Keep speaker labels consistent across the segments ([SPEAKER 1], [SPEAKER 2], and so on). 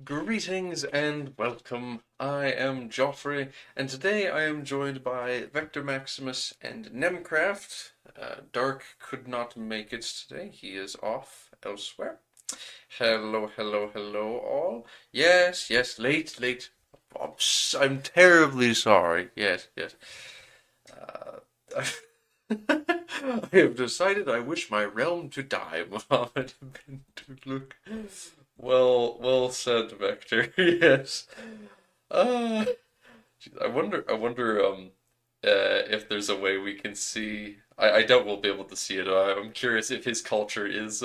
[SPEAKER 1] Greetings and welcome. I am Joffrey, and today I am joined by Vector Maximus and Nemcraft. Dark could not make it today. He is off elsewhere. Hello, hello, hello, all. Yes, yes, late, late. I'm terribly sorry. Yes, yes. Uh, I have decided I wish my realm to die, Muhammad bin Tugluk. Well said, Vector. Yes. Uh, I wonder, if there's a way we can see. I doubt we'll be able to see it. I'm curious if his culture is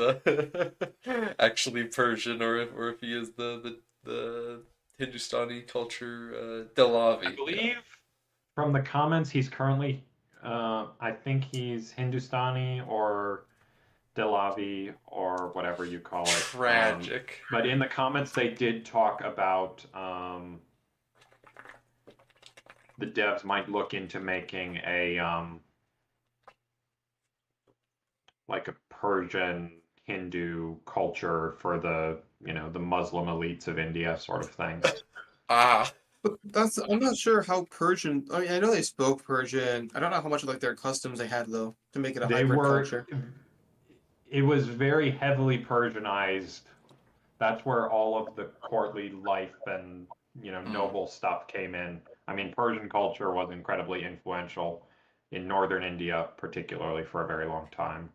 [SPEAKER 1] actually Persian, or if he is the Hindustani culture,
[SPEAKER 2] I
[SPEAKER 1] Delavi. Yeah.
[SPEAKER 2] believe from the comments he's currently, I think he's Hindustani or Delavi or whatever you call it.
[SPEAKER 1] Tragic.
[SPEAKER 2] But in the comments they did talk about the devs might look into making a like a Persian Hindu culture for the Muslim elites of India sort of thing.
[SPEAKER 1] Ah,
[SPEAKER 3] But I'm not sure how Persian. I mean, I know they spoke Persian. I don't know how much of like their customs they had though to make it a
[SPEAKER 2] They
[SPEAKER 3] hybrid
[SPEAKER 2] were
[SPEAKER 3] culture.
[SPEAKER 2] it was very heavily Persianized. That's where all of the courtly life and
[SPEAKER 1] mm.
[SPEAKER 2] noble stuff came in. I mean, Persian culture was incredibly influential in northern India, particularly for a very long time.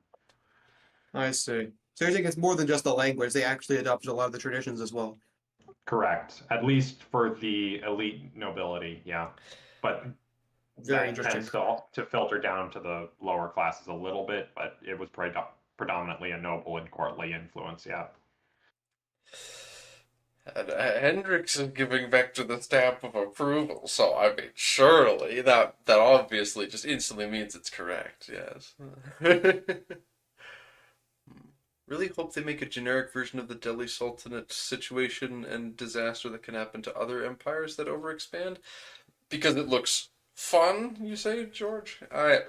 [SPEAKER 3] I see. So you're saying it's more than just the language. They actually adopted a lot of the traditions as well.
[SPEAKER 2] Correct, at least for the elite nobility, yeah. But
[SPEAKER 3] Very
[SPEAKER 2] that
[SPEAKER 3] interesting.
[SPEAKER 2] tends to filter down to the lower classes a little bit, but it was predominantly a noble and courtly influence, yeah.
[SPEAKER 1] And Hendrix is giving Vector the stamp of approval, so I mean, surely that obviously just instantly means it's correct. Yes. Really hope they make a generic version of the Delhi Sultanate situation and disaster that can happen to other empires that overexpand because it looks fun. You say, George? Well,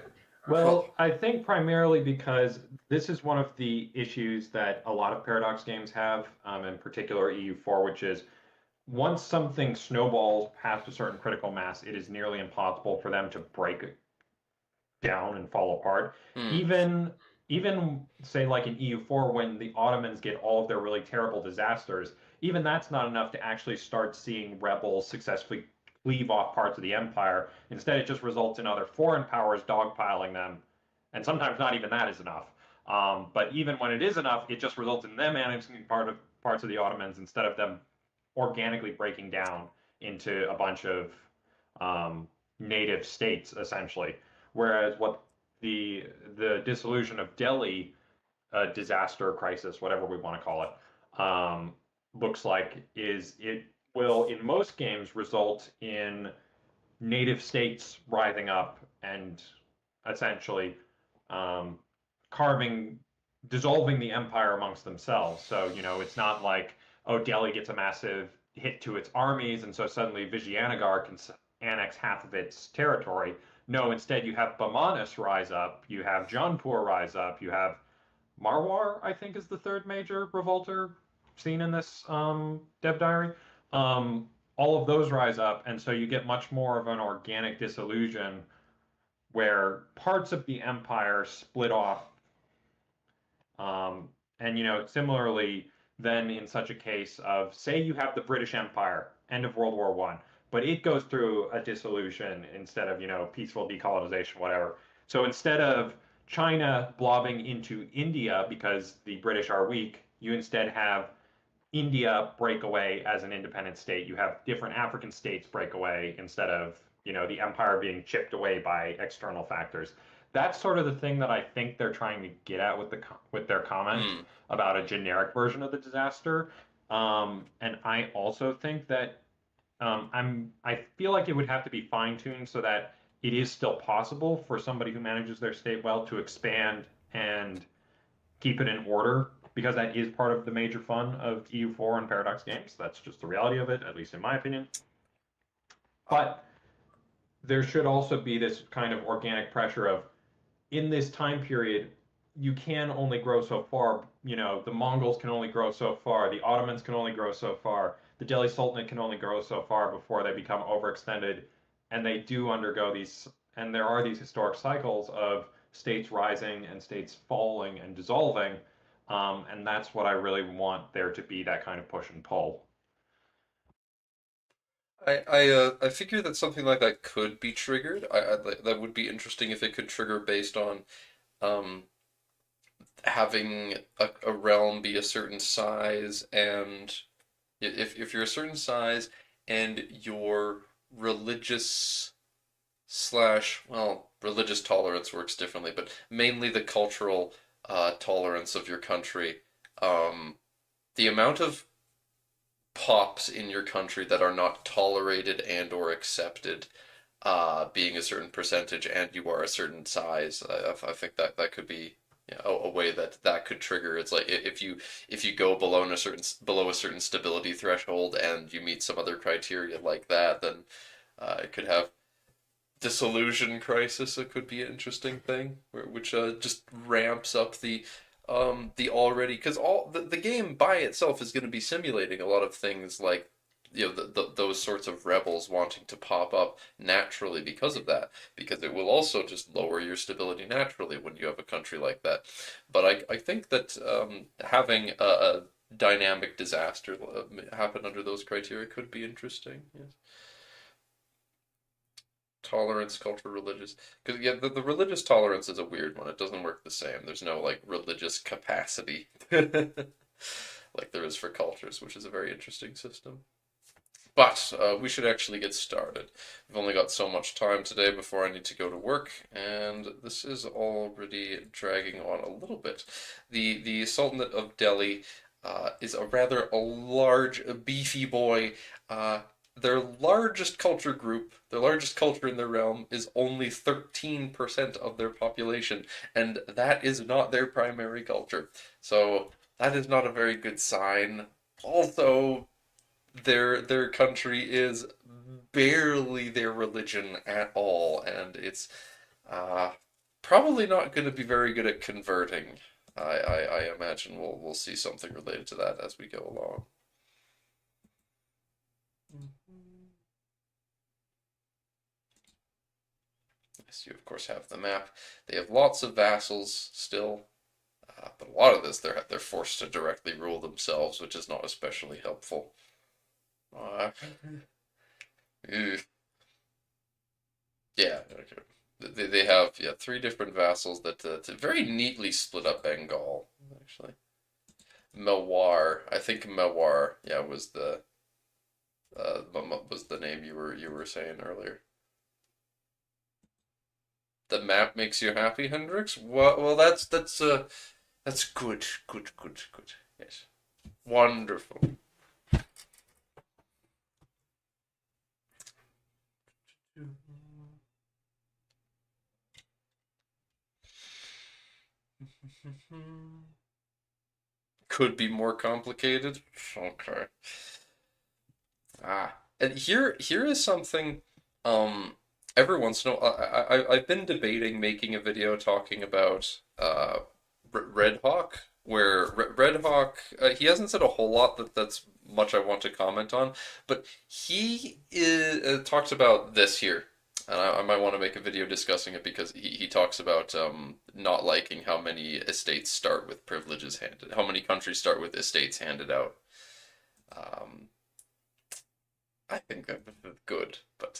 [SPEAKER 2] Well, I think primarily because this is one of the issues that a lot of Paradox games have, in particular EU4, which is once something snowballs past a certain critical mass, it is nearly impossible for them to break it down and fall apart.
[SPEAKER 1] hmm.
[SPEAKER 2] Even even say like in EU4, when the Ottomans get all of their really terrible disasters, even that's not enough to actually start seeing rebels successfully cleave off parts of the empire. Instead, it just results in other foreign powers dogpiling them, and sometimes not even that is enough. But even when it is enough, it just results in them annexing parts of the Ottomans instead of them organically breaking down into a bunch of native states, essentially. Whereas what the dissolution of Delhi, disaster, crisis, whatever we want to call it, looks like is it will in most games result in native states rising up and essentially um, carving, dissolving the empire amongst themselves. So, it's not like, oh, Delhi gets a massive hit to its armies, and so suddenly Vijayanagar can annex half of its territory. No, instead, you have Bamanas rise up, you have Jaunpur rise up, you have Marwar, I think, is the third major revolter seen in this dev diary. Um, all of those rise up, and so you get much more of an organic disillusion where parts of the empire split off. Um, and similarly, then in such a case of say you have the British Empire, end of World War One, but it goes through a dissolution instead of peaceful decolonization, whatever. So instead of China blobbing into India because the British are weak, you instead have India break away as an independent state. You have different African states break away instead of, the empire being chipped away by external factors. That's sort of the thing that I think they're trying to get at with their comment
[SPEAKER 1] Hmm.
[SPEAKER 2] about a generic version of the disaster. And I also think that I feel like it would have to be fine tuned so that it is still possible for somebody who manages their state well to expand and keep it in order because that is part of the major fun of EU4 and Paradox games. That's just the reality of it, at least in my opinion. But there should also be this kind of organic pressure of in this time period, you can only grow so far. The Mongols can only grow so far. The Ottomans can only grow so far. the Delhi Sultanate can only go so far before they become overextended, and they do undergo these, and there are these historic cycles of states rising and states falling and dissolving, and that's what I really want there to be, that kind of push and pull.
[SPEAKER 1] I figure that something like that could be triggered. That would be interesting if it could trigger based on um having a realm be a certain size, and if you're a certain size and your religious slash, well, religious tolerance works differently, but mainly the cultural tolerance of your country, the amount of pops in your country that are not tolerated and or accepted, being a certain percentage, and you are a certain size, I think that that could be, you know, a way that that could trigger. It's like if you go below a certain stability threshold and you meet some other criteria like that, then it could have disillusion crisis. It could be an interesting thing, which just ramps up the already, because the game by itself is going to be simulating a lot of things like, you know, those sorts of rebels wanting to pop up naturally because of that, because it will also just lower your stability naturally when you have a country like that. But I think that having a dynamic disaster happen under those criteria could be interesting. Yes. Tolerance, culture, religious. Because yeah, the religious tolerance is a weird one. It doesn't work the same. There's no like religious capacity like there is for cultures, which is a very interesting system. But we should actually get started. We've only got so much time today before I need to go to work, and this is already dragging on a little bit. The Sultanate of Delhi is a rather a large, beefy boy. Their largest culture group, their largest culture in their realm, is only 13% of their population, and that is not their primary culture. So that is not a very good sign. Also, their country is barely their religion at all, and it's uh, probably not going to be very good at converting. I imagine we'll see something related to that as we go along. Yes, you of course have the map. They have lots of vassals still, but a lot of this they're forced to directly rule themselves, which is not especially helpful. Uh, Yeah, okay. They have, yeah, three different vassals that very neatly split up Bengal, actually. Melwar, I think Melwar, yeah, was the name you were saying earlier. The map makes you happy, Hendrix? Well, that's good, good, good, good. Yes, wonderful. Could be more complicated. Okay. And here is something. Every once in a while, I've been debating making a video talking about Red Hawk, where Red Hawk, he hasn't said a whole lot that's much I want to comment on, but he talks about this here. And I might want to make a video discussing it because he talks about not liking how many estates start with privileges handed, how many countries start with estates handed out. Um, I think that's good, but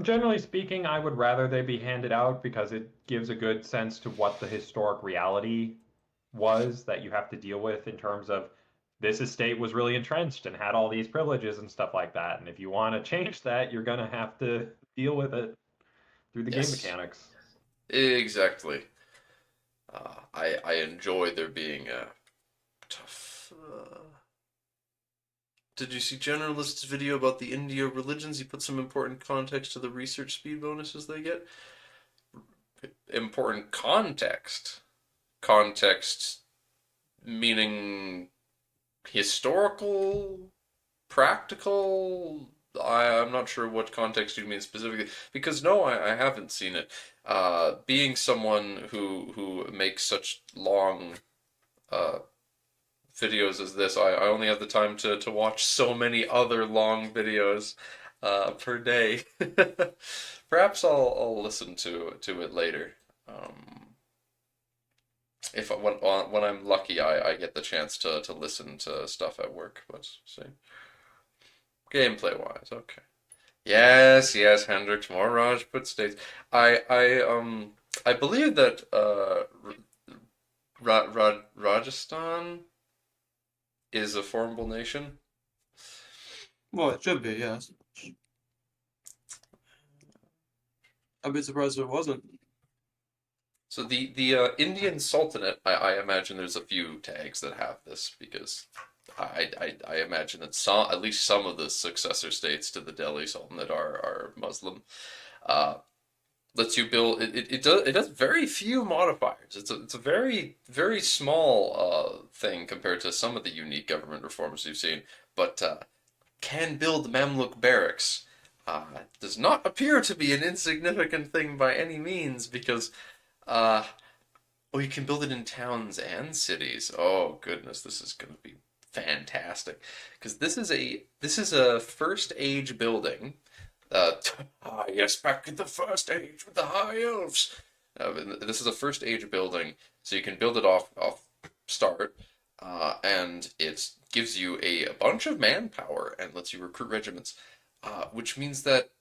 [SPEAKER 2] Generally speaking, I would rather they be handed out because it gives a good sense to what the historic reality was that you have to deal with in terms of this estate was really entrenched and had all these privileges and stuff like that. And if you want to change that, you're going to have to deal with it through the game
[SPEAKER 1] yes,
[SPEAKER 2] mechanics.
[SPEAKER 1] exactly. I enjoy there being a tough. Did you see Generalist's video about the India religions? He put some important context to the research speed bonuses they get. Important context. Context meaning historical, practical. I'm not sure what context you mean specifically, because no, I haven't seen it. Being someone who makes such long uh, videos as this. I only have the time to watch so many other long videos per day. Perhaps I'll listen to it later. If when I'm lucky, I get the chance to listen to stuff at work. Let's see. Gameplay wise, okay. Yes, yes, Hendrix, more Rajput states. I believe that Rajasthan is a formable nation.
[SPEAKER 3] Well, it should be, yes. I'd be surprised if it wasn't.
[SPEAKER 1] So the Indian Sultanate, I imagine there's a few tags that have this because I imagine that at least some of the successor states to the Delhi Sultanate are Muslim. Uh, Lets you build it does very few modifiers. It's a very small thing compared to some of the unique government reforms we've seen, but can build Mamluk barracks. Does not appear to be an insignificant thing by any means because uh, oh, you can build it in towns and cities. Oh goodness, this is going to be fantastic because this is a first age building. Uh, yes, back in the first age with the high elves. This is a first age building, so you can build it off start, and it gives you a bunch of manpower and lets you recruit regiments, which means that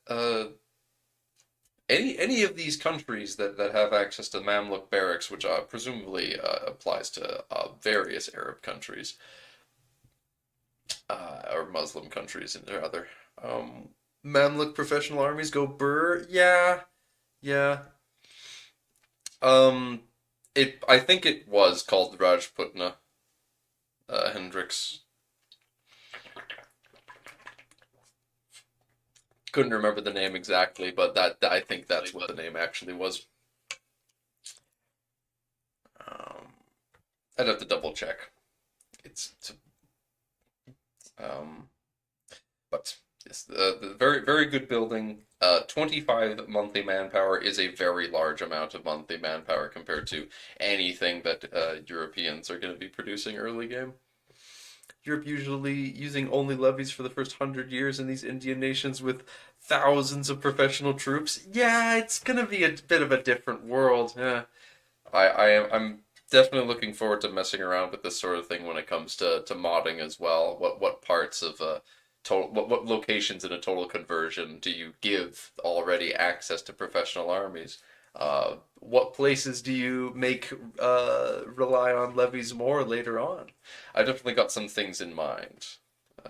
[SPEAKER 1] any of these countries that have access to Mamluk barracks, which presumably applies to various Arab countries or Muslim countries, and rather. Mamluk professional armies go burr. Yeah, yeah. Um, I think it was called Rajputna. Hendrix couldn't remember the name exactly, but I think that's what the name actually was. Um, I'd have to double check. It's um, but yes, the very good building. 25 monthly manpower is a very large amount of monthly manpower compared to anything that Europeans are going to be producing early game. Europe usually using only levies for the first 100 years in these Indian nations with thousands of professional troops. Yeah, it's gonna be a bit of a different world. Yeah, I'm definitely looking forward to messing around with this sort of thing when it comes to modding as well. What parts of total what locations in a total conversion do you give already access to professional armies? What places do you make rely on levies more later on? I definitely got some things in mind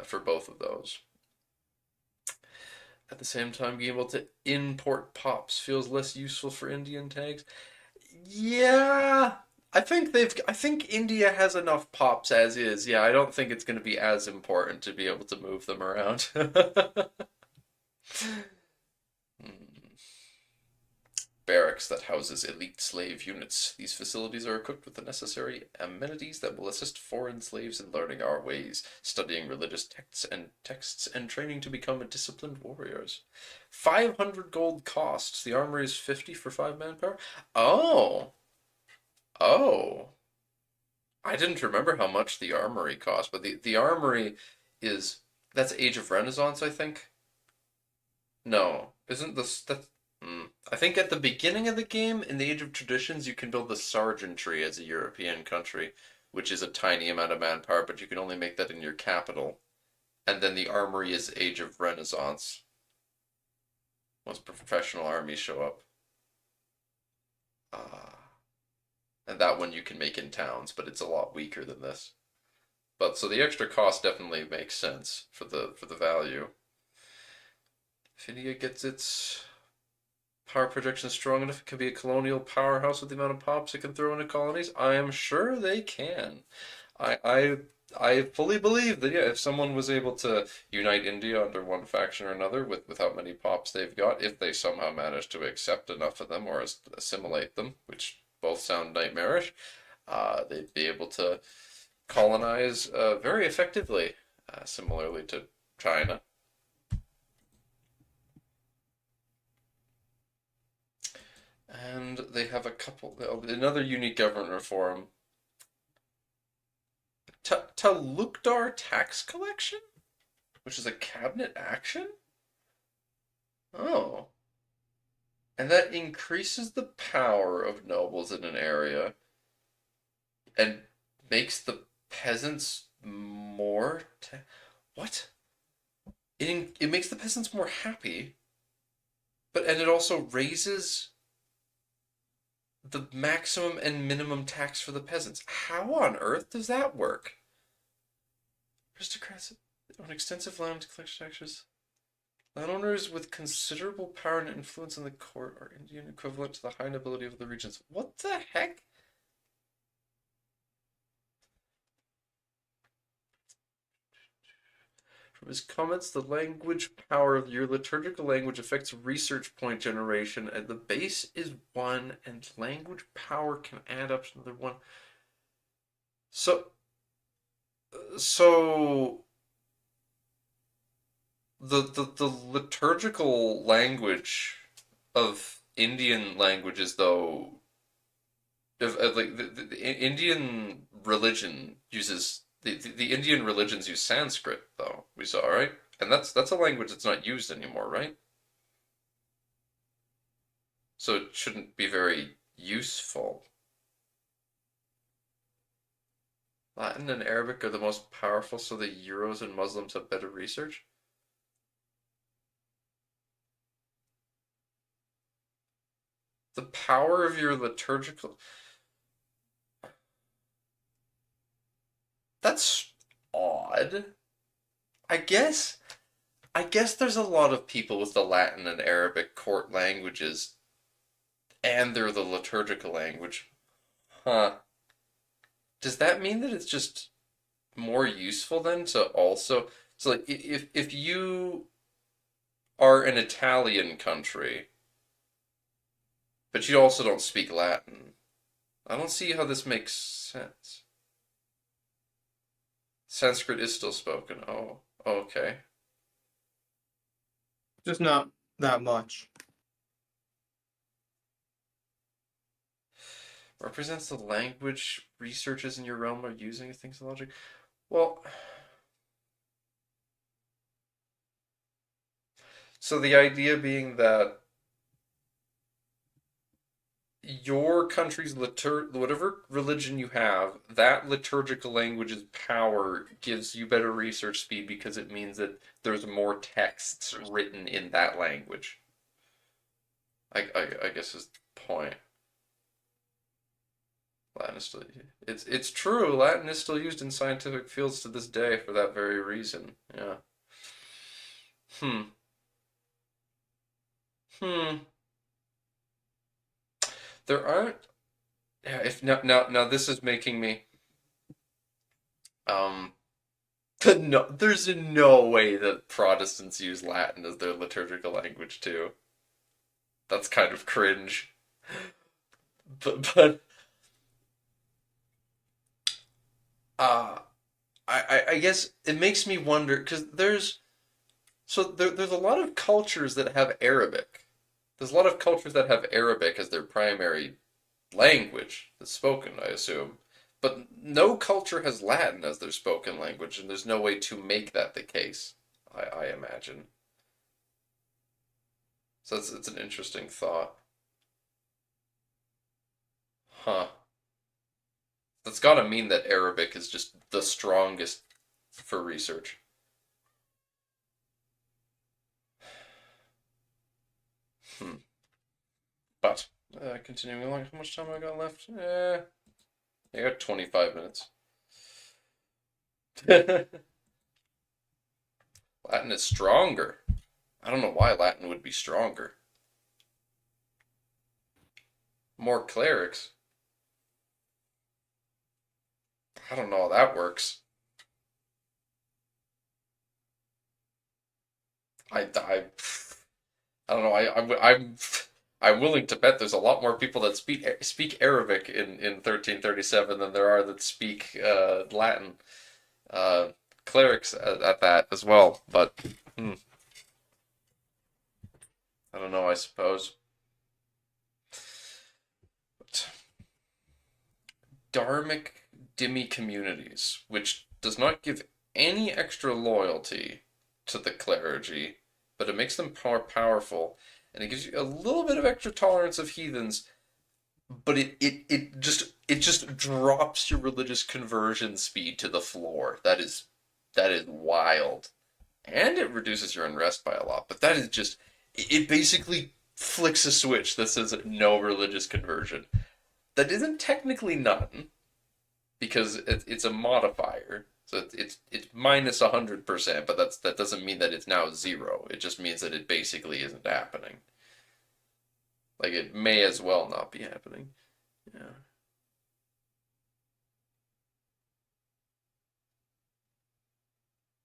[SPEAKER 1] for both of those. At the same time, being able to import pops feels less useful for Indian tags. Yeah, I think India has enough pops as is. Yeah, I don't think it's going to be as important to be able to move them around. Barracks that houses elite slave units. These facilities are equipped with the necessary amenities that will assist foreign slaves in learning our ways, studying religious texts and training to become disciplined warriors. 500 gold costs. The armory is 50 for 5 manpower. Oh. Oh. I didn't remember how much the armory cost, but the armory is that's Age of Renaissance, I think. No, isn't this that? I think at the beginning of the game, in the Age of Traditions, you can build the Sergeantry as a European country, which is a tiny amount of manpower, but you can only make that in your capital. And then the armory is Age of Renaissance. Once professional armies show up. And that one you can make in towns, but it's a lot weaker than this. But so the extra cost definitely makes sense for the value. If India gets its power projection strong enough, it can be a colonial powerhouse with the amount of pops it can throw into colonies. I am sure they can. I fully believe that yeah, if someone was able to unite India under one faction or another with how many pops they've got, if they somehow manage to accept enough of them or assimilate them, which both sound nightmarish, they'd be able to colonize very effectively, similarly to China. And they have another unique government reform. Talukdar tax collection, which is a cabinet action. Oh, and that increases the power of nobles in an area and makes the peasants more. What? It makes the peasants more happy, and it also raises the maximum and minimum tax for the peasants. How on earth does that work? Aristocrats own extensive land collection taxes. Landowners with considerable power and influence in the court are Indian equivalent to the high nobility of the regions. What the heck? From his comments, the language power of your liturgical language affects research point generation, and the base is 1, and language power can add up to another 1. So the liturgical language of Indian languages, though, like the Indian religion uses the Indian religions use Sanskrit, though, we saw, right? And that's a language that's not used anymore, right? So it shouldn't be very useful. Latin and Arabic are the most powerful, so the Euros and Muslims have better research. The power of your liturgical... That's odd. I guess there's a lot of people with the Latin and Arabic court languages, and they're the liturgical language. Huh. Does that mean that it's just more useful then to also... So like if you are an Italian country, but you also don't speak Latin, I don't see how this makes sense. Sanskrit is still spoken. Oh, okay.
[SPEAKER 3] Just not that much.
[SPEAKER 1] Represents the language researchers in your realm are using things of logic. Well, so the idea being that your country's whatever religion you have, that liturgical language's power gives you better research speed because it means that there's more texts written in that language. I guess is the point. Latin is still it's true. Latin is still used in scientific fields to this day for that very reason. Yeah. Hmm. Hmm. There aren't. Yeah. If now this is making me. Um. No, there's no way that Protestants use Latin as their liturgical language too. That's kind of cringe. But uh I guess it makes me wonder because there's a lot of cultures that have Arabic. There's a lot of cultures that have Arabic as their primary language that's spoken, I assume. But no culture has Latin as their spoken language, and there's no way to make that the case, I imagine. So it's an interesting thought. Huh. That's gotta mean that Arabic is just the strongest for research. Hmm. But, continuing along, how much time I got left? I got 25 minutes. Latin is stronger. I don't know why Latin would be stronger. More clerics. I don't know how that works. I don't know. I'm willing to bet there's a lot more people that speak Arabic in 1337 than there are that speak Latin. Clerics at that as well, but I don't know. I suppose. But, Dharmic dhimmi communities, which does not give any extra loyalty to the clergy, but it makes them more powerful, and it gives you a little bit of extra tolerance of heathens, but it just drops your religious conversion speed to the floor. That is wild. And it reduces your unrest by a lot, but that is just it basically flicks a switch that says no religious conversion. That isn't technically none, because it's a modifier. So it's minus 100%, but that doesn't mean that it's now 0. It just means that it basically isn't happening. Like, it may as well not be happening. Yeah.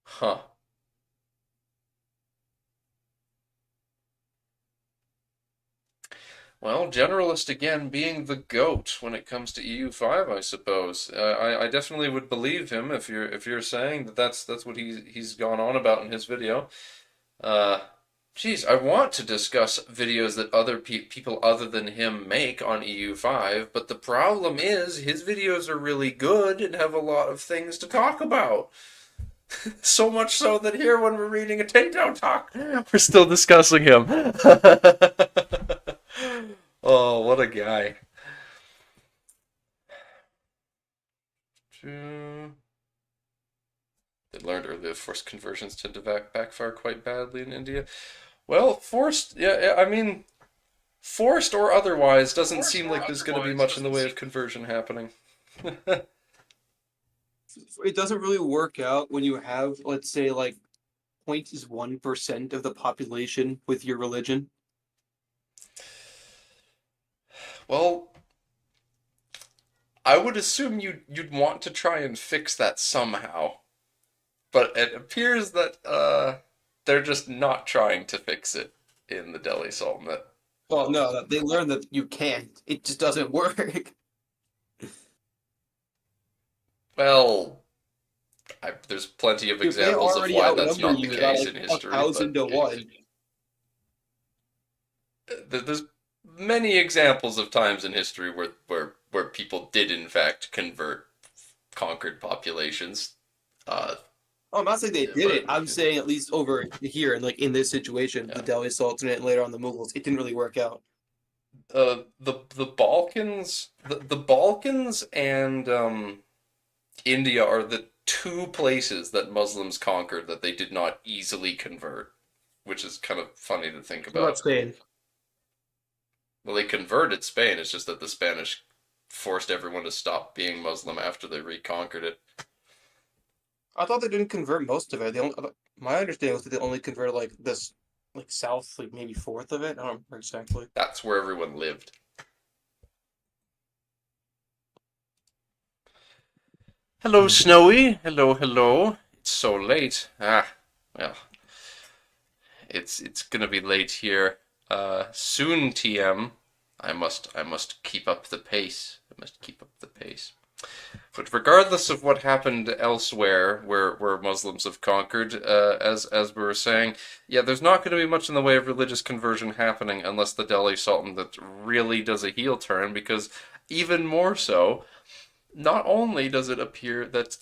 [SPEAKER 1] Huh. Well, generalist again being the goat when it comes to EU5, I suppose. I definitely would believe him if you're saying that that's what he's gone on about in his video. Uh, Geez, I want to discuss videos that other people other than him make on EU5, but the problem is his videos are really good and have a lot of things to talk about. So much so that here, when we're reading a takedown talk, we're still discussing him. Oh, what a guy. They learned earlier that forced conversions tend to backfire quite badly in India. Well, forced, yeah, I mean, forced or otherwise, doesn't seem like there's going to be much in the way of conversion happening.
[SPEAKER 3] It doesn't really work out when you have, let's say, like 0.1% of the population with your religion.
[SPEAKER 1] Well, I would assume you'd want to try and fix that somehow, but it appears that they're just not trying to fix it in the Delhi Sultanate.
[SPEAKER 3] Well, no, they learned that you can't. It just doesn't work.
[SPEAKER 1] Well, there's plenty of
[SPEAKER 3] Dude, they
[SPEAKER 1] examples of
[SPEAKER 3] already
[SPEAKER 1] why that's
[SPEAKER 3] outnumber
[SPEAKER 1] not the
[SPEAKER 3] you by
[SPEAKER 1] case
[SPEAKER 3] like
[SPEAKER 1] in history,
[SPEAKER 3] 1,000 to 1.
[SPEAKER 1] but there's many examples of times in history where people did in fact convert conquered populations.
[SPEAKER 3] Oh, I'm not saying they did it. I'm saying at least over here, and like in this situation, the
[SPEAKER 1] Yeah.
[SPEAKER 3] Delhi Sultanate and later on the Mughals, it didn't really work out.
[SPEAKER 1] The Balkans and India are the two places that Muslims conquered that they did not easily convert, which is kind of funny to think
[SPEAKER 3] What about
[SPEAKER 1] about.
[SPEAKER 3] Spain?
[SPEAKER 1] Well, they converted Spain. It's just that the Spanish forced everyone to stop being Muslim after they reconquered it.
[SPEAKER 3] I thought they didn't convert most of it. My understanding was that they only converted like this, like south, like maybe fourth of it. I don't remember exactly.
[SPEAKER 1] That's where everyone lived. Hello, Snowy. Hello, hello. It's so late. Well, it's gonna be late here. Soon, TM. I must keep up the pace. I must keep up the pace. But regardless of what happened elsewhere, where Muslims have conquered, as we were saying, yeah, there's not going to be much in the way of religious conversion happening unless the Delhi Sultanate really does a heel turn, because even more so, not only does it appear that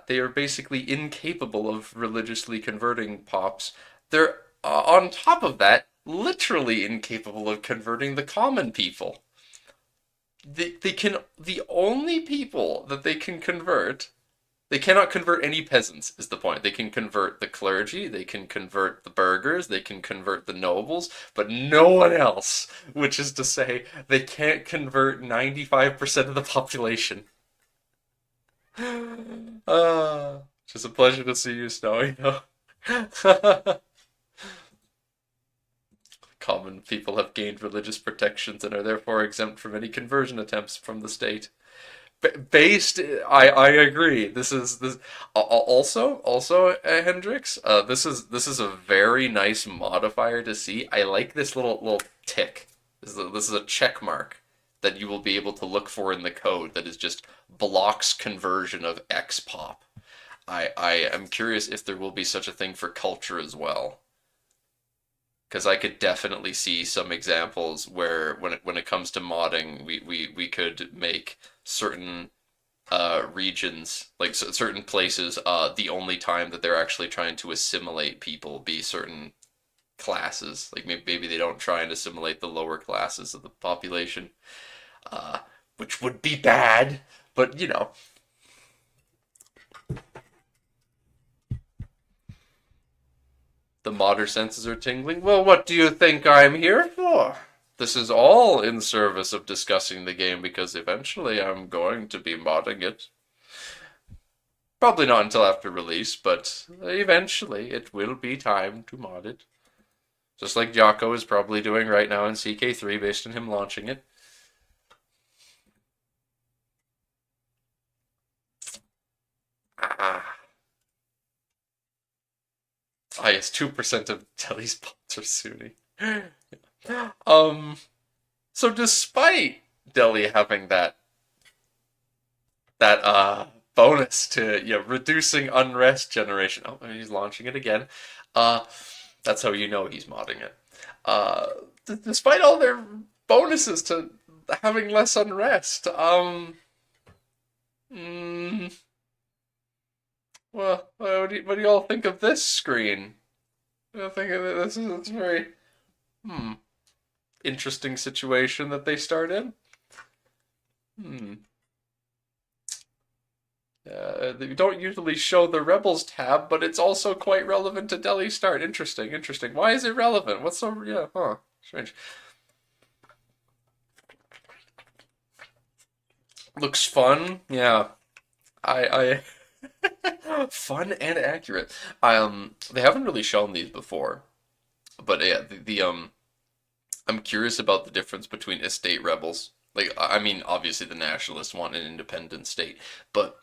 [SPEAKER 1] they are basically incapable of religiously converting pops, they're on top of that literally incapable of converting the common people. The only people that they can convert, they cannot convert any peasants, is the point. They can convert the clergy, they can convert the burghers, they can convert the nobles, but no one else, which is to say they can't convert 95% of the population. Just a pleasure to see you, Snowy. Common people have gained religious protections and are therefore exempt from any conversion attempts from the state. I agree. This also Hendrix. This is a very nice modifier to see. I like this little tick. This is a check mark that you will be able to look for in the code that is just blocks conversion of X pop. I am curious if there will be such a thing for culture as well. Because I could definitely see some examples where when it comes to modding, we could make certain regions, like certain places, the only time that they're actually trying to assimilate people be certain classes. Like maybe they don't try and assimilate the lower classes of the population, uh, which would be bad. But you know, the modern senses are tingling. Well, what do you think I'm here for? This is all in service of discussing the game because eventually I'm going to be modding it. Probably not until after release, but eventually it will be time to mod it. Just like Jocko is probably doing right now in CK3 based on him launching it. Ah. Yes, 2% of Delhi's bots are Sunni. So despite Delhi having that bonus to reducing unrest generation. Oh, he's launching it again. That's how you know he's modding it. Despite all their bonuses to having less unrest, well, what do you all think of this screen? I think this is it's a very interesting situation that they start in. They don't usually show the Rebels tab, but it's also quite relevant to Delhi Start. Interesting, interesting. Why is it relevant? What's so, yeah, huh, strange. Looks fun, yeah. I fun and accurate. They haven't really shown these before, but yeah, I'm curious about the difference between estate rebels. Like, I mean, obviously the nationalists want an independent state, but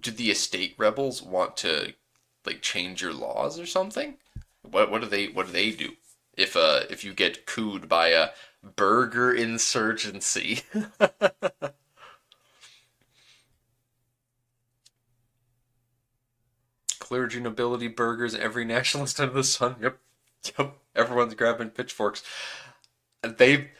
[SPEAKER 1] do the estate rebels want to like change your laws or something? What do they do if you get cooed by a burger insurgency? Clergy, nobility, burgers, every nationalist under the sun. Yep, yep. Everyone's grabbing pitchforks. They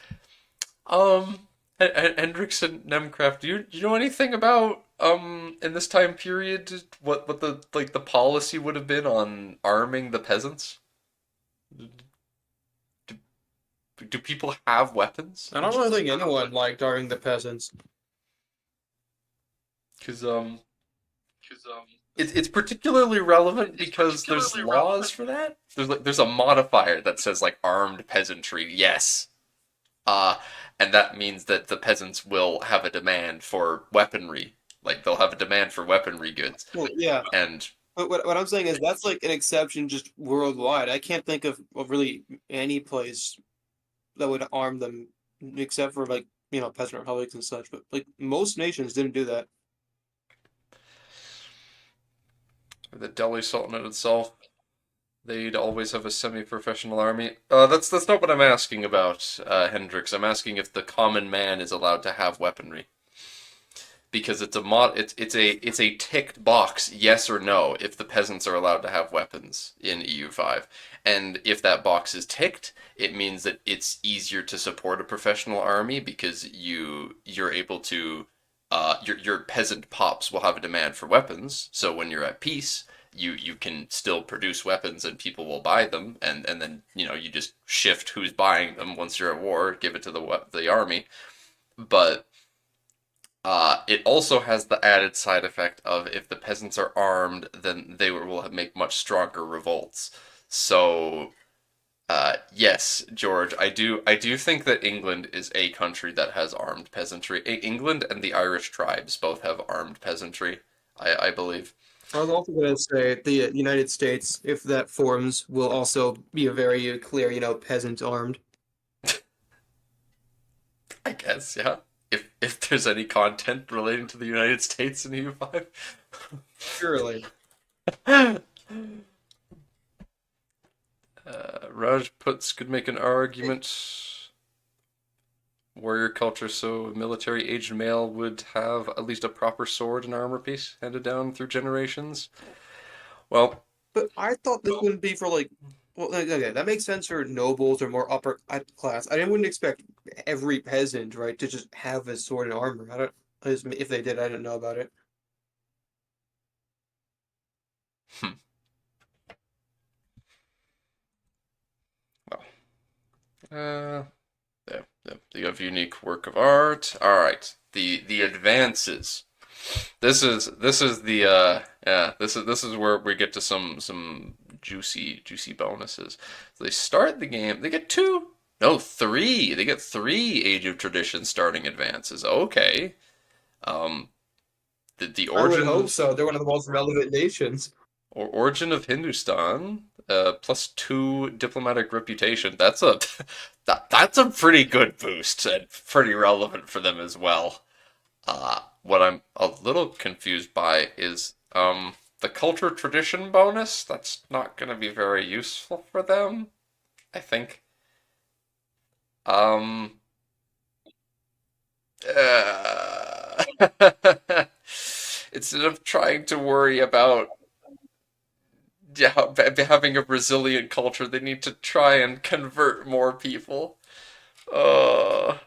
[SPEAKER 1] Hendrix and Nemcraft, do you know anything about in this time period what the like the policy would have been on arming the peasants? Do, do people have weapons?
[SPEAKER 3] I don't really think anyone liked arming the peasants.
[SPEAKER 1] Because it's particularly relevant because there's laws for that. There's a modifier that says like armed peasantry. Yes. Uh, and that means that the peasants will have a demand for weaponry. Like they'll have a demand for weaponry goods.
[SPEAKER 3] Well, yeah.
[SPEAKER 1] And
[SPEAKER 3] But what I'm saying is that's like an exception just worldwide. I can't think of really any place that would arm them except for like, peasant republics and such. But like most nations didn't do that.
[SPEAKER 1] the Delhi Sultanate itself, they'd always have a semi-professional army. That's not what I'm asking about, Hendrix. I'm asking if the common man is allowed to have weaponry. Because it's a ticked box, yes or no, if the peasants are allowed to have weapons in EU5. And if that box is ticked, it means that it's easier to support a professional army because you're able to your peasant pops will have a demand for weapons. So when you're at peace, you can still produce weapons and people will buy them, and then you just shift who's buying them once you're at war, give it to the army. But it also has the added side effect of if the peasants are armed, then they will make much stronger revolts. So, yes, George, I do think that England is a country that has armed peasantry. England and the Irish tribes both have armed peasantry, I believe.
[SPEAKER 3] I was also going to say the United States, if that forms, will also be a very clear, peasant armed.
[SPEAKER 1] I guess, yeah. If there's any content relating to the United States in EU5.
[SPEAKER 3] Surely.
[SPEAKER 1] Rajputs could make an argument. Warrior culture, so military aged male would have at least a proper sword and armor piece handed down through generations. Well,
[SPEAKER 3] But I thought this wouldn't be for like, well, okay, that makes sense for nobles or more upper class. I wouldn't expect every peasant, right, to just have a sword and armor. I don't, if they did, I didn't know about it.
[SPEAKER 1] Hmm. Well, yeah, you have unique work of art. All right, the advances. This is the yeah, this is where we get to some juicy bonuses. So they start the game. They get two, no, three. They get three Age of Tradition starting advances. Okay. Um, the
[SPEAKER 3] I would
[SPEAKER 1] origin
[SPEAKER 3] hope so. They're one of the most relevant nations.
[SPEAKER 1] or origin of Hindustan. +2 diplomatic reputation. That's a that's a pretty good boost and pretty relevant for them as well. What I'm a little confused by is the culture tradition bonus. That's not going to be very useful for them, I think. Um, uh, Instead of trying to worry about having a resilient culture, they need to try and convert more people. Uh,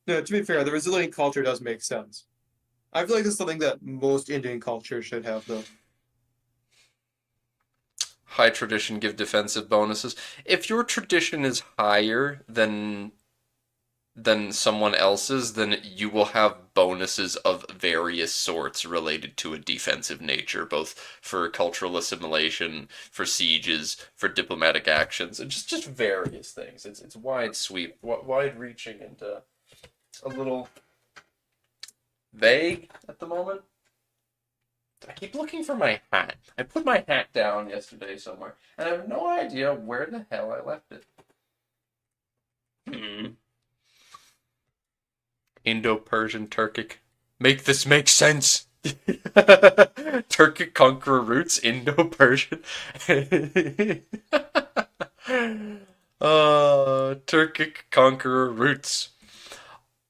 [SPEAKER 3] No, to be fair, the resilient culture does make sense. I feel like it's something that most Indian cultures should have, though.
[SPEAKER 1] High tradition give defensive bonuses. If your tradition is higher than someone else's, then you will have bonuses of various sorts related to a defensive nature, both for cultural assimilation, for sieges, for diplomatic actions, and just various things. It's wide sweep, wide reaching, and a little vague at the moment. I keep looking for my hat. I put my hat down yesterday somewhere, and I have no idea where the hell I left it. Indo-Persian Turkic. Make this make sense. Turkic conqueror roots, Indo-Persian. Turkic conqueror roots.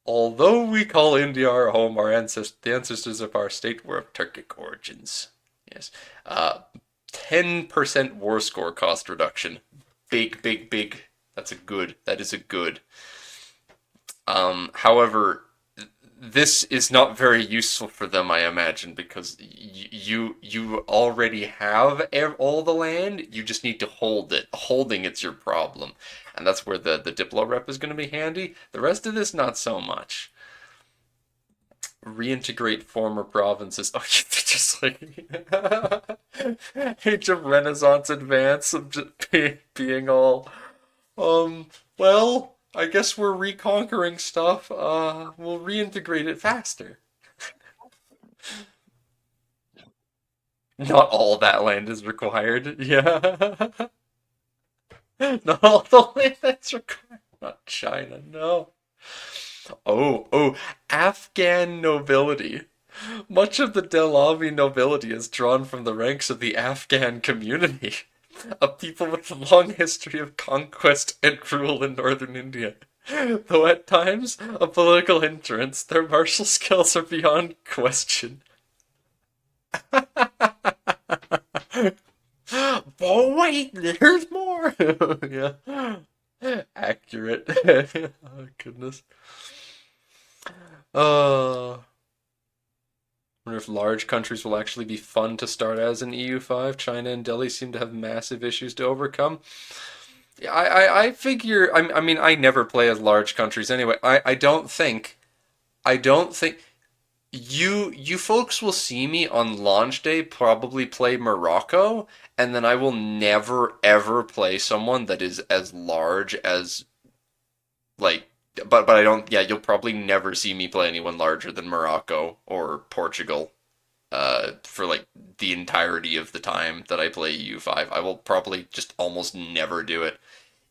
[SPEAKER 1] Although we call India our home, the ancestors of our state were of Turkic origins. Yes. 10% war score cost reduction. Big, big, big. That is a good. However, this is not very useful for them, I imagine, because you already have all the land. You just need to hold it. Holding it's your problem, and that's where the Diplo rep is going to be handy. The rest of this, not so much. Reintegrate former provinces. Oh, just like Age of Renaissance Advance of just being all, well, I guess we're reconquering stuff. We'll reintegrate it faster. Not all that land is required. Yeah. Not all the land that's required. Not China, no. Oh, Afghan nobility. Much of the Delavi nobility is drawn from the ranks of the Afghan community, a people with a long history of conquest and rule in northern India. Though at times a political hindrance, their martial skills are beyond question. Oh wait, there's more. Yeah, accurate. Oh goodness. Uh, wonder if large countries will actually be fun to start as in EU5. China and Delhi seem to have massive issues to overcome. I figure. I mean, I never play as large countries anyway. I don't think you folks will see me on launch day probably play Morocco, and then I will never ever play someone that is as large as like. But I don't. Yeah, you'll probably never see me play anyone larger than Morocco or Portugal. For like the entirety of the time that I play EU5, I will probably just almost never do it.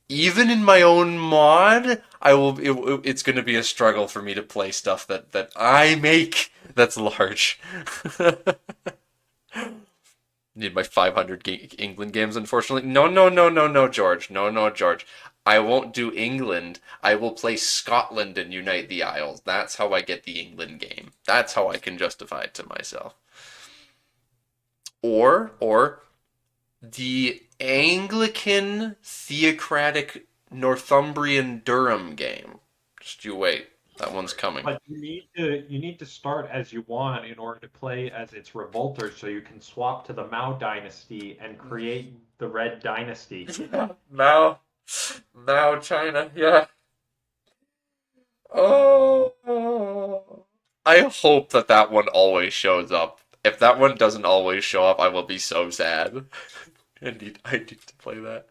[SPEAKER 1] Even in my own mod, it's going to be a struggle for me to play stuff that I make that's large. Need my 500 England games, unfortunately. No, no, no, no, no, George. No, no, George. I won't do England. I will play Scotland and unite the Isles. That's how I get the England game. That's how I can justify it to myself. Or the Anglican theocratic Northumbrian Durham game. Just you wait. That one's coming.
[SPEAKER 2] But you need to start as Yuan in order to play as its revolters, so you can swap to the Mao dynasty and create the Red Dynasty.
[SPEAKER 1] Mao, China, yeah. Oh, I hope that one always shows up. If that one doesn't always show up, I will be so sad. I need to play that.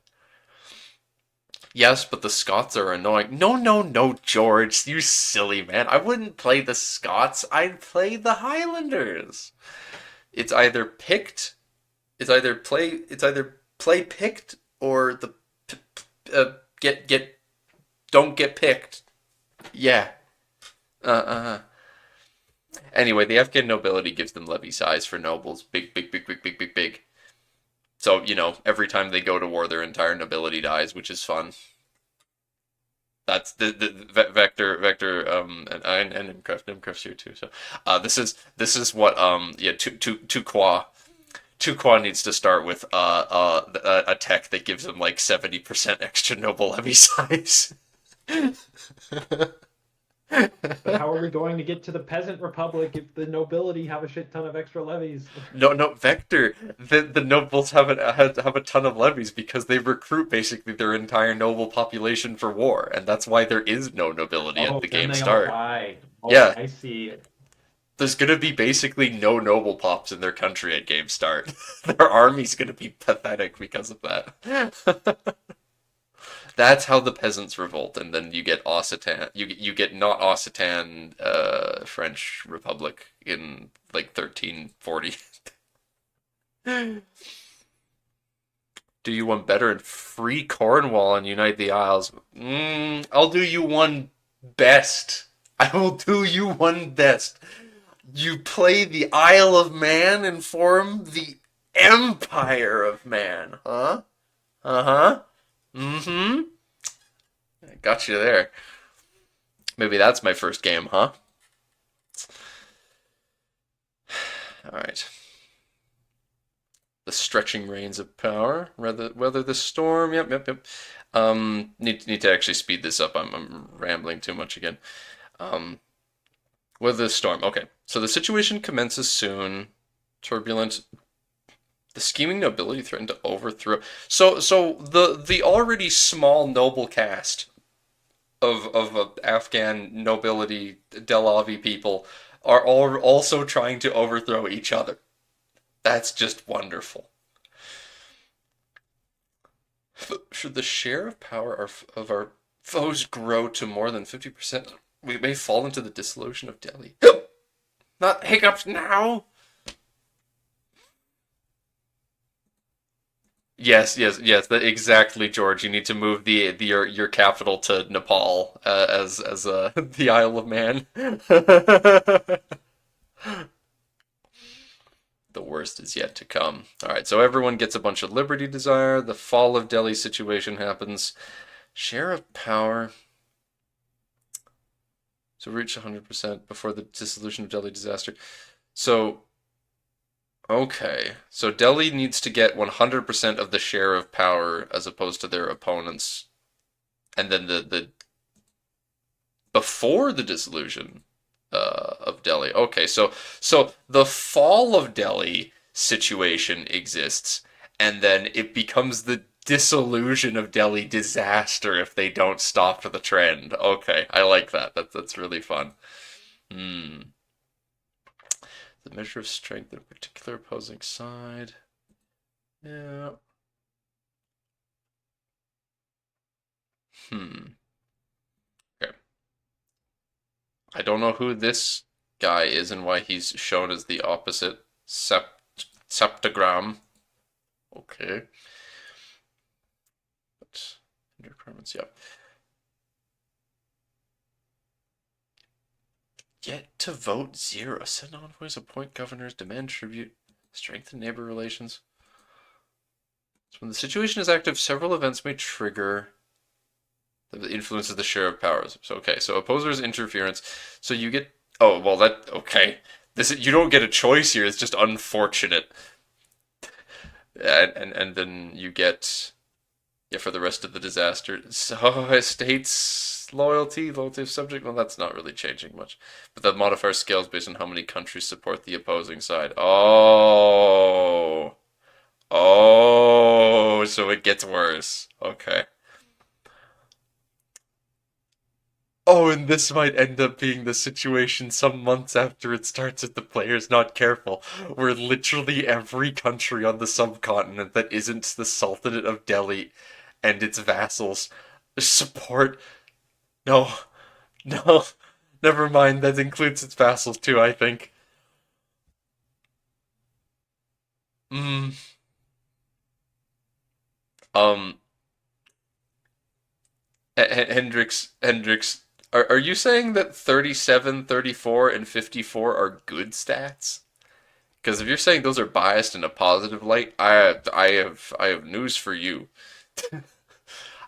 [SPEAKER 1] Yes, but the Scots are annoying. No, no, no, George, you silly man. I wouldn't play the Scots. I'd play the Highlanders. It's either picked. It's either play picked or the get don't get picked. Yeah. Anyway, the Afghan nobility gives them levy size for nobles. Big, big, big, big, big, big, big. So, every time they go to war, their entire nobility dies, which is fun. That's the Vector, and Nimcraft's here too. So, this is what Tukwa needs to start with a tech that gives him like 70% extra noble levy size.
[SPEAKER 2] But how are we going to get to the peasant republic if the nobility have a shit ton of extra levies?
[SPEAKER 1] No, Vector. The nobles have a ton of levies because they recruit basically their entire noble population for war, and that's why there is no nobility at the game start. Yeah,
[SPEAKER 2] I see.
[SPEAKER 1] There's gonna be basically no noble pops in their country at game start. Their army's gonna be pathetic because of that. That's how the peasants revolt, and then you get Occitan. You get not Occitan, French Republic in like 1340. Do you one better and free Cornwall and unite the Isles? I'll do you one best. I will do you one best. You play the Isle of Man and form the Empire of Man, huh? Uh-huh. Mm-hmm. I got you there. Maybe that's my first game, huh? Alright. The stretching reins of power. Weather the storm. Yep. Need to actually speed this up. I'm rambling too much again. Weather the storm. Okay. So the situation commences soon. Turbulent. The scheming nobility threatened to overthrow. So the already small noble caste of Afghan nobility Delavi people are all also trying to overthrow each other. That's just wonderful. Should the share of power of our foes grow to more than 50%, we may fall into the dissolution of Delhi. Not hiccups now! Yes, exactly, George. You need to move your capital to Nepal as the Isle of Man. The worst is yet to come. All right, so everyone gets a bunch of liberty desire. The fall of Delhi situation happens. Share of power. So reach 100% before the dissolution of Delhi disaster. So. Okay, so Delhi needs to get 100% of the share of power as opposed to their opponents. And then the before the dissolution of Delhi. Okay, so the fall of Delhi situation exists, and then it becomes the dissolution of Delhi disaster if they don't stop the trend. Okay, I like that. That's really fun. The measure of strength in a particular opposing side. Yeah. Okay. I don't know who this guy is and why he's shown as the opposite. Septagram. Okay. But requirements, yeah. Get to vote 0. Send envoys, appoint governors, demand tribute, strengthen neighbor relations. So when the situation is active, several events may trigger the influence of the share of powers. So okay, so opposers interference. So you get okay. You don't get a choice here. It's just unfortunate. And then you get for the rest of the disaster. So estates loyalty of subject. Well, that's not really changing much. But the modifier scales based on how many countries support the opposing side. Oh. Oh, so it gets worse. Okay. Oh, and this might end up being the situation some months after it starts if the player's not careful, where literally every country on the subcontinent that isn't the Sultanate of Delhi and its vassals support. No, no, never mind, that includes its vassals too, I think. Hmm. Um, Hendrix, are you saying that 37, 34, and 54 are good stats? Because if you're saying those are biased in a positive light, I have news for you.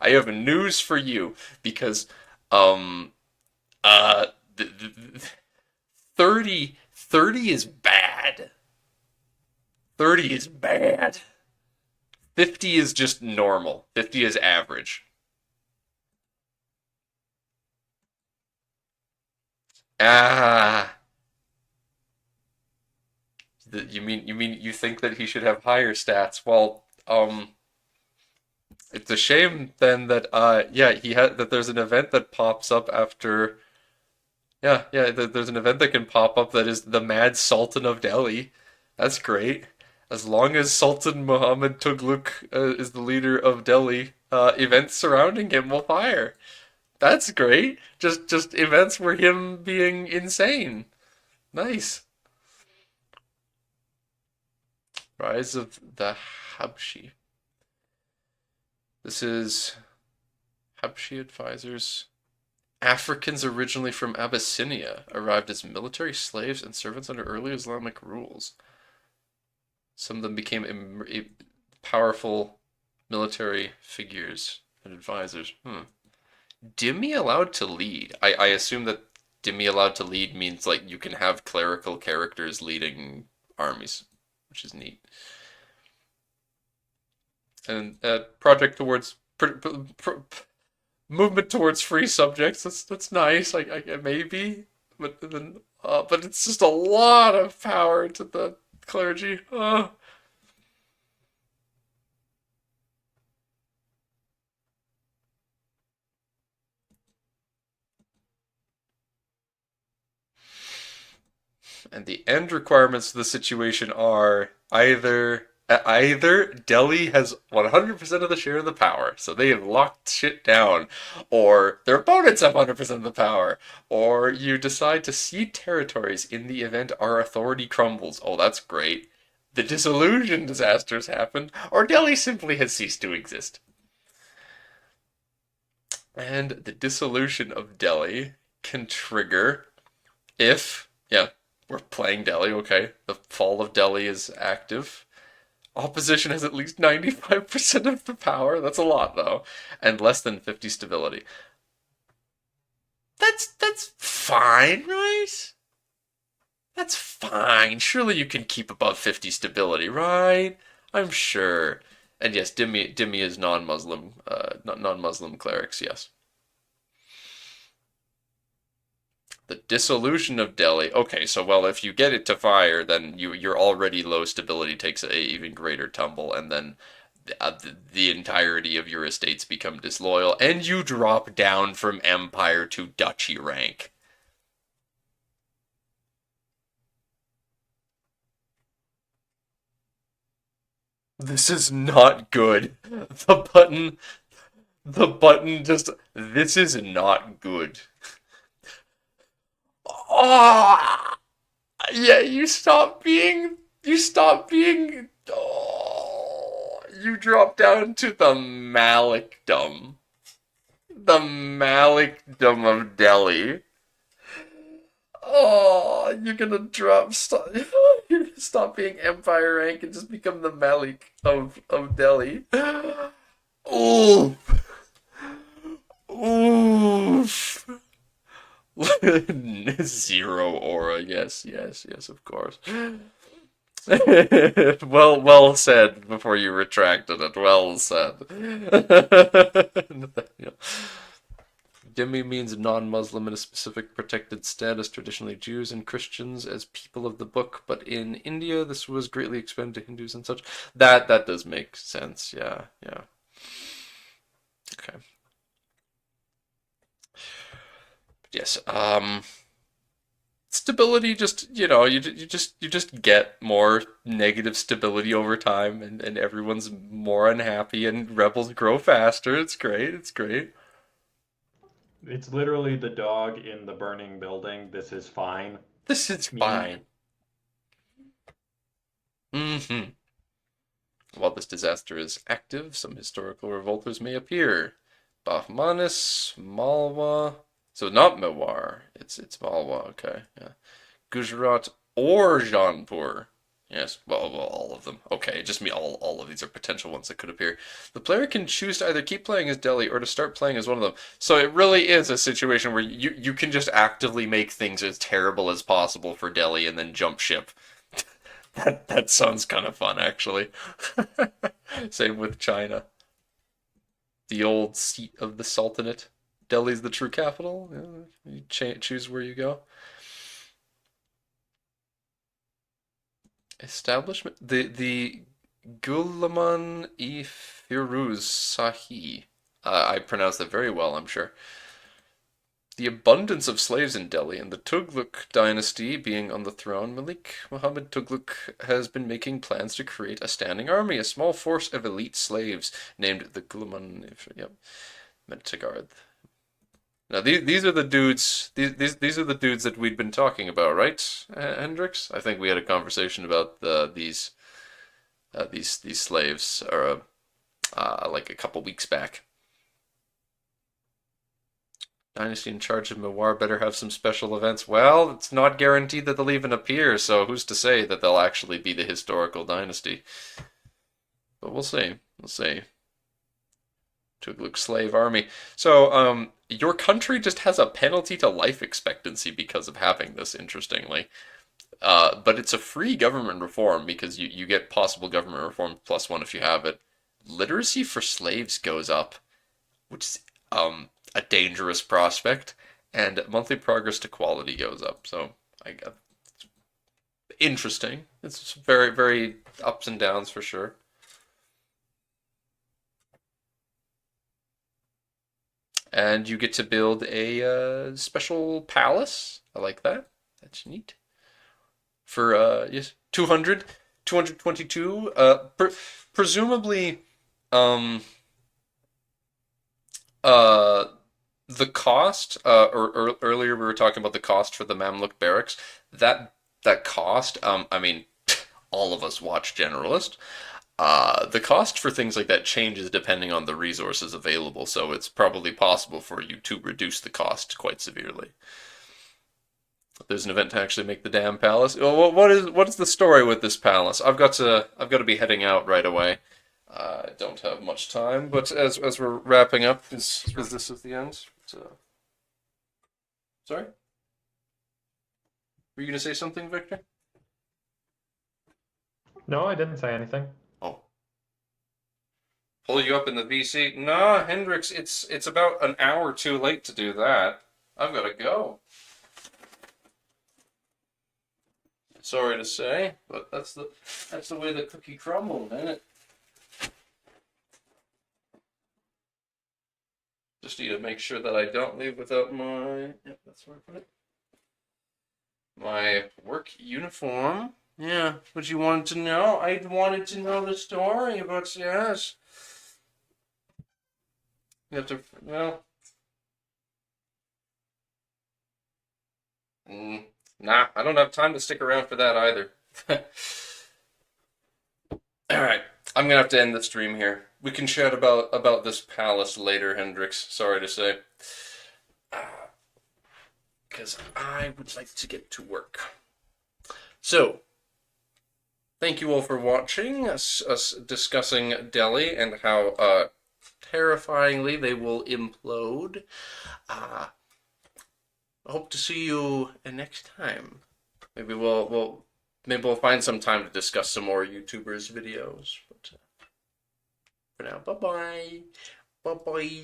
[SPEAKER 1] I have news for you because um uh th- th- th- 30 is bad. 30 is bad. 50 is just normal. 50 is average. Ah, you mean you think that he should have higher stats? Well, it's a shame then that yeah, he had that there's an event that pops up after yeah, there's an event that can pop up that is the Mad Sultan of Delhi. That's great. As long as Sultan Muhammad Tughlaq is the leader of Delhi, events surrounding him will fire. That's great. Just events where him being insane. Nice. Rise of the Habshi. This is Habshi advisors. Africans originally from Abyssinia arrived as military slaves and servants under early Islamic rules. Some of them became powerful military figures and advisors. Dhimmi allowed to lead. I assume that Dhimmi allowed to lead means like you can have clerical characters leading armies, which is neat. And project towards movement towards free subjects. That's nice. Maybe, but it's just a lot of power to the clergy. And the end requirements of the situation are either Delhi has 100% of the share of the power, so they have locked shit down, or their opponents have 100% of the power, or you decide to cede territories in the event our authority crumbles. Oh, that's great. The disillusion disasters happen, or Delhi simply has ceased to exist. And the dissolution of Delhi can trigger if, yeah, we're playing Delhi, okay. The fall of Delhi is active. Opposition has at least 95% of the power. That's a lot, though. And less than 50 stability. That's fine, right? That's fine. Surely you can keep above 50 stability, right? I'm sure. And yes, Dhimmi is non-Muslim, non-Muslim clerics, yes. The dissolution of Delhi. Okay, so well, if you get it to fire, then your already low stability takes a even greater tumble, and then the entirety of your estates become disloyal, and you drop down from empire to duchy rank. This is not good. The button just, this is not good. Oh, yeah, oh, you drop down to the Malikdom. The Malikdom of Delhi. Oh, you're gonna stop being Empire rank and just become the Malik of Delhi. Oof. Oof. Zero aura, yes, of course. Well said before you retracted it. Well said. Dhimmi means non-Muslim in a specific protected status, traditionally Jews and Christians as people of the book, but in India this was greatly expanded to Hindus and such. That does make sense. Yeah, yeah. Okay. Yes. Stability just, you just get more negative stability over time, and everyone's more unhappy and rebels grow faster. It's great. It's great.
[SPEAKER 2] It's literally the dog in the burning building. This is fine.
[SPEAKER 1] This is
[SPEAKER 2] Meme.
[SPEAKER 1] fine. While this disaster is active, some historical revolters may appear. Bahmanis, Malwa. So not Mewar. It's Malwa, okay. Yeah. Gujarat or Jaunpur. Yes, well, all of them. Okay, just me. All of these are potential ones that could appear. The player can choose to either keep playing as Delhi or to start playing as one of them. So it really is a situation where you can just actively make things as terrible as possible for Delhi and then jump ship. That sounds kind of fun, actually. Same with China. The old seat of the Sultanate. Delhi's the true capital. Yeah, you choose where you go. Establishment. The Gulaman-i Firuz Sahi. I pronounced that very well, I'm sure. The abundance of slaves in Delhi and the Tughlaq dynasty being on the throne, Malik Muhammad Tughlaq has been making plans to create a standing army, a small force of elite slaves named the Gulaman. Yep, meant to guard. Now these are the dudes. These are the dudes that we'd been talking about, right, Hendrix? I think we had a conversation about these slaves, or like a couple weeks back. Dynasty in charge of Mewar better have some special events. Well, it's not guaranteed that they'll even appear, so who's to say that they'll actually be the historical dynasty? But we'll see. We'll see. Tughlaq slave army. So, your country just has a penalty to life expectancy because of having this, interestingly. But it's a free government reform because you get possible government reform +1 if you have it. Literacy for slaves goes up, which is a dangerous prospect, and monthly progress to quality goes up. So I got interesting. It's very, very ups and downs for sure. And you get to build a special palace. I like that. That's neat. For yes, 200, 222. Presumably, um, the cost, or earlier we were talking about the cost for the Mamluk barracks. That cost, I mean, all of us watch Generalist. The cost for things like that changes depending on the resources available, so it's probably possible for you to reduce the cost quite severely. There's an event to actually make the damn palace. Well, what is the story with this palace? I've got to be heading out right away. I don't have much time, but as we're wrapping up, is this the end? Sorry? Were you going to say something, Victor?
[SPEAKER 2] No, I didn't say anything.
[SPEAKER 1] Oh. Pull you up in the VC? Nah, Hendrix, it's about an hour too late to do that. I've got to go. Sorry to say, but that's the way the cookie crumbled, isn't it? Just need to make sure that I don't leave without my... Yep, that's where I put it. My work uniform. Yeah, what you wanted to know? I wanted to know the story about... Yes. You have to... Well... Nah, I don't have time to stick around for that either. Alright, I'm gonna have to end the stream here. We can chat about this palace later, Hendrix. Sorry to say. Because I would like to get to work. So, thank you all for watching us discussing Delhi and how terrifyingly they will implode. I hope to see you next time. Maybe we'll find some time to discuss some more YouTubers' videos. But for now, bye bye. Bye bye.